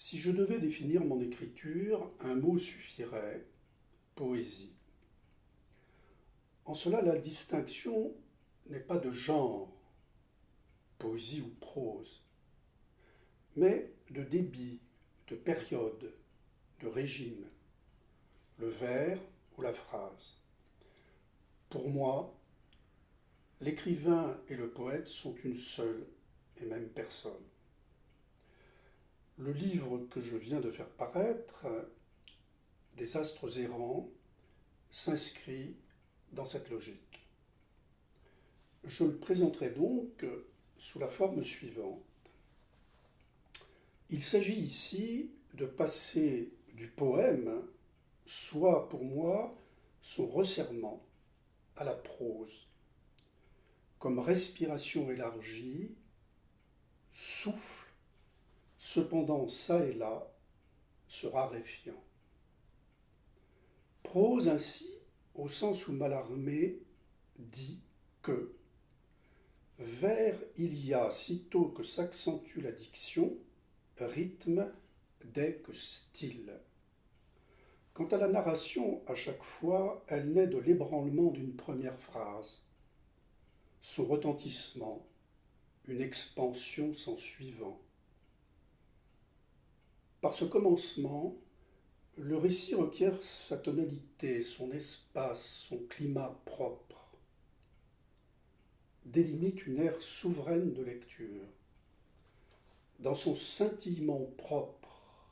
Si je devais définir mon écriture, un mot suffirait, poésie. En cela, la distinction n'est pas de genre, poésie ou prose, mais de débit, de période, de régime, le vers ou la phrase. Pour moi, l'écrivain et le poète sont une seule et même personne. Le livre que je viens de faire paraître, Des astres errants, s'inscrit dans cette logique. Je le présenterai donc sous la forme suivante. Il s'agit ici de passer du poème, soit pour moi son resserrement, à la prose, comme respiration élargie, souffle, cependant çà et là, se raréfiant. Prose ainsi, au sens où Mallarmé dit que vers il y a, sitôt que s'accentue la diction, rythme dès que style. Quant à la narration, à chaque fois, elle naît de l'ébranlement d'une première phrase, son retentissement, une expansion s'en suivant. Par ce commencement, le récit requiert sa tonalité, son espace, son climat propre, délimite une ère souveraine de lecture. Dans son scintillement propre,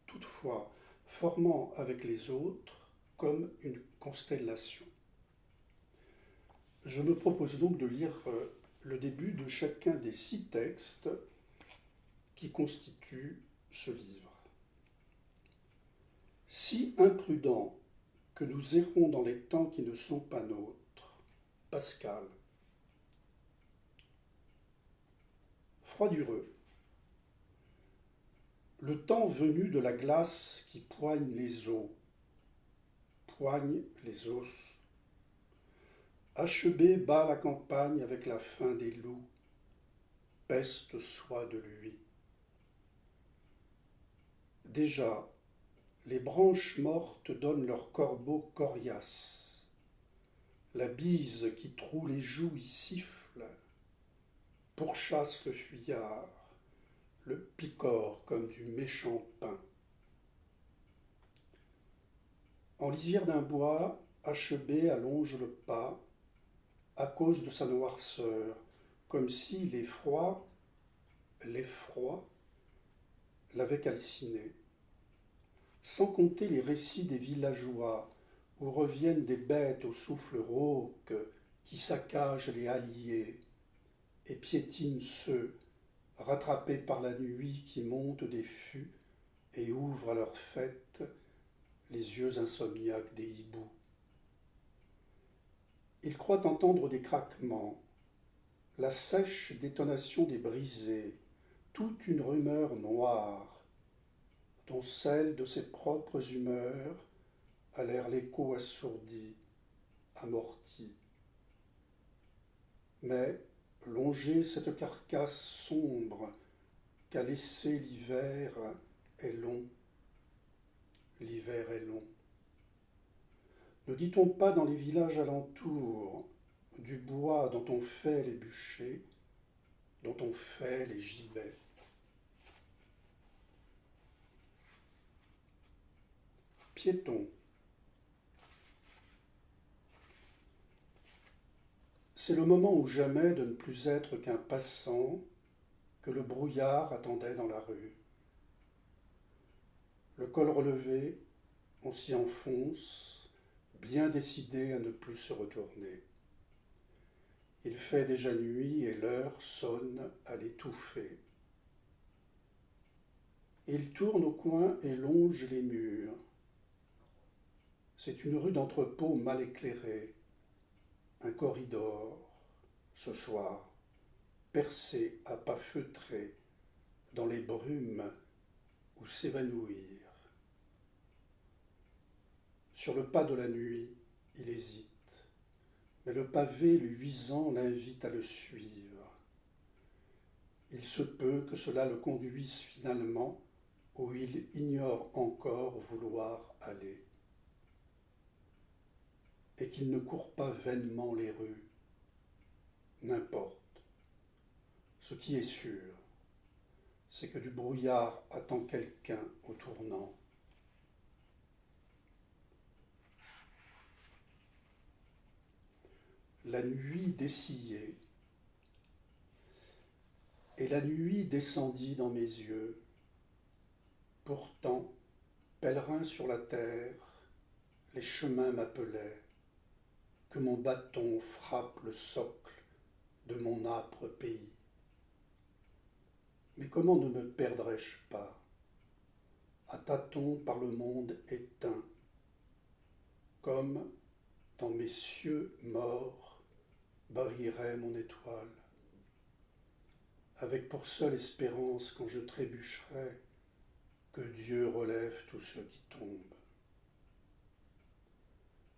toutefois, formant avec les autres comme une constellation. Je me propose donc de lire le début de chacun des 6 textes qui constituent ce livre. Si imprudents que nous errons dans les temps qui ne sont pas nôtres. Pascal. Froidureux. Le temps venu de la glace qui poigne les os, poigne les os. Achebé bat la campagne avec la faim des loups, peste soit de lui. Déjà, les branches mortes donnent leurs corbeaux coriaces. La bise qui troue les joues y siffle, pourchasse le fuyard, le picore comme du méchant pain. En lisière d'un bois, Achebé allonge le pas, à cause de sa noirceur, comme si l'effroi l'avait calciné. Sans compter les récits des villageois, où reviennent des bêtes au souffle rauque qui saccagent les halliers et piétinent ceux, rattrapés par la nuit qui monte des fûts et ouvre à leur fête les yeux insomniaques des hiboux. Il croit entendre des craquements, la sèche détonation des brisées, toute une rumeur noire, dont celle de ses propres humeurs a l'air l'écho assourdi, amorti. Mais, longer cette carcasse sombre qu'a laissé l'hiver est long. L'hiver est long. Ne dit-on pas dans les villages alentours du bois dont on fait les bûchers, dont on fait les gibets? Piéton. C'est le moment ou jamais de ne plus être qu'un passant que le brouillard attendait dans la rue. Le col relevé, on s'y enfonce, bien décidé à ne plus se retourner. Il fait déjà nuit et l'heure sonne à l'étouffer. Il tourne au coin et longe les murs. C'est une rue d'entrepôt mal éclairée, un corridor, ce soir, percé à pas feutrés dans les brumes où s'évanouir. Sur le pas de la nuit, il hésite, mais le pavé lui luisant l'invite à le suivre. Il se peut que cela le conduise finalement où il ignore encore vouloir aller, et qu'il ne court pas vainement les rues, n'importe. Ce qui est sûr, c'est que du brouillard attend quelqu'un au tournant. La nuit dessillait, et la nuit descendit dans mes yeux. Pourtant, pèlerin sur la terre, les chemins m'appelaient, que mon bâton frappe le socle de mon âpre pays. Mais comment ne me perdrais-je pas, à tâtons par le monde éteint, comme, dans mes cieux morts, brillerait mon étoile, avec pour seule espérance quand je trébucherai, que Dieu relève tous ceux qui tombent.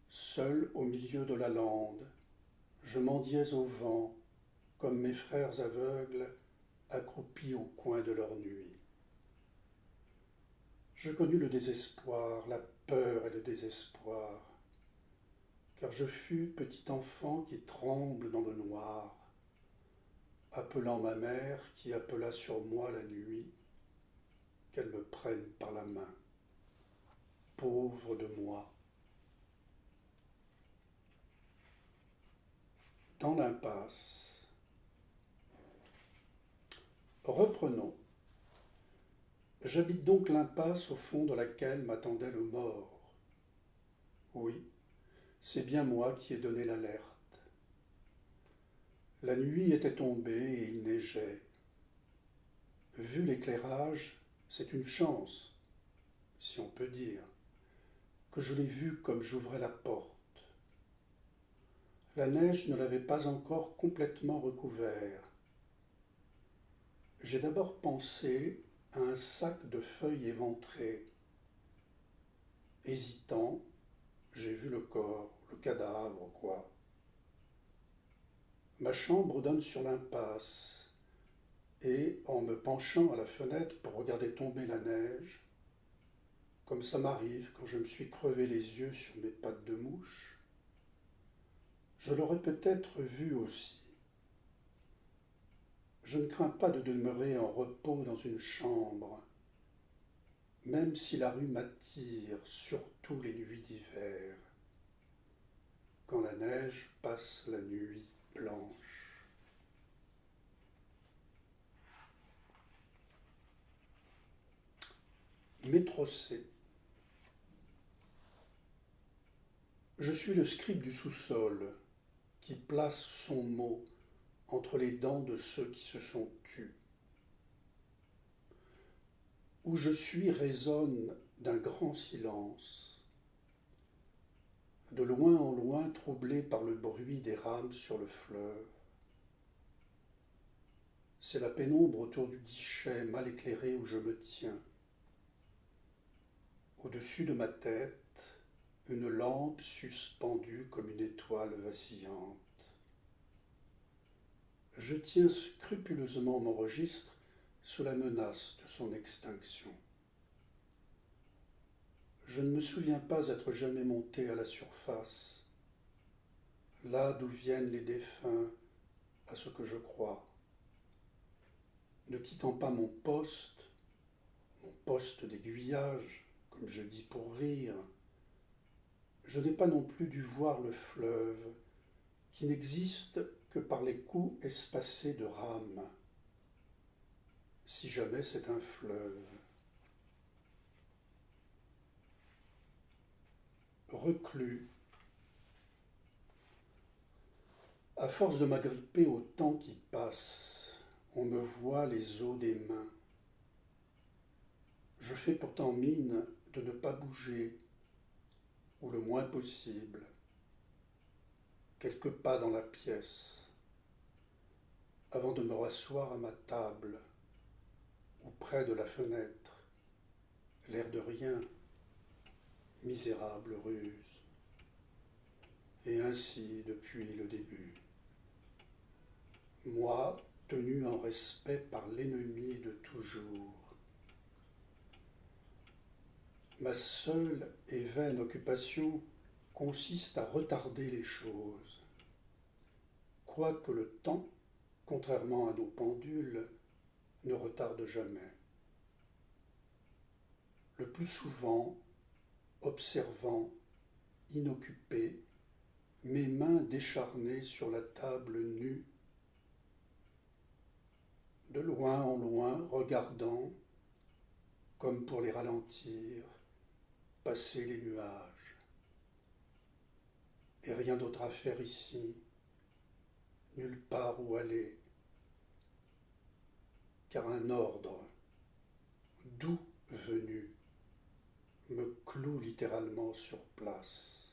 Seul au milieu de la lande, je mendiais au vent, comme mes frères aveugles, accroupis au coin de leur nuit. Je connus le désespoir, la peur et le désespoir, car je fus petit enfant qui tremble dans le noir, appelant ma mère qui appela sur moi la nuit, qu'elle me prenne par la main. Pauvre de moi. Dans l'impasse. Reprenons. J'habite donc l'impasse au fond de laquelle m'attendait le mort. Oui, c'est bien moi qui ai donné l'alerte. La nuit était tombée et il neigeait. Vu l'éclairage, c'est une chance, si on peut dire, que je l'ai vu comme j'ouvrais la porte. La neige ne l'avait pas encore complètement recouvert. J'ai d'abord pensé à un sac de feuilles éventrées. Hésitant, j'ai vu le corps, le cadavre, quoi. Ma chambre donne sur l'impasse, et en me penchant à la fenêtre pour regarder tomber la neige, comme ça m'arrive quand je me suis crevé les yeux sur mes pattes de mouche, je l'aurais peut-être vu aussi. Je ne crains pas de demeurer en repos dans une chambre, même si la rue m'attire, surtout les nuits d'hiver, quand la neige passe la nuit blanche. Métro C. Je suis le scribe du sous-sol qui place son mot entre les dents de ceux qui se sont tus. Où je suis résonne d'un grand silence, de loin en loin troublé par le bruit des rames sur le fleuve. C'est la pénombre autour du guichet mal éclairé où je me tiens. Au-dessus de ma tête, une lampe suspendue comme une étoile vacillante. Je tiens scrupuleusement mon registre sous la menace de son extinction. Je ne me souviens pas être jamais monté à la surface, là d'où viennent les défunts, à ce que je crois. Ne quittant pas mon poste d'aiguillage, comme je dis pour rire, je n'ai pas non plus dû voir le fleuve, qui n'existe que par les coups espacés de rames, si jamais c'est un fleuve. Reclus, à force de m'agripper au temps qui passe, on me voit les os des mains. Je fais pourtant mine de ne pas bouger, ou le moins possible. Quelques pas dans la pièce, avant de me rasseoir à ma table, ou près de la fenêtre, l'air de rien, misérable ruse. Et ainsi depuis le début. Moi, tenu en respect par l'ennemi de toujours. Ma seule et vaine occupation consiste à retarder les choses, quoique le temps, contrairement à nos pendules, ne retarde jamais. Le plus souvent, observant, inoccupé, mes mains décharnées sur la table nue, de loin en loin, regardant, comme pour les ralentir, passer les nuages. Et rien d'autre à faire ici, nulle part où aller, car un ordre, d'où venu, me cloue littéralement sur place.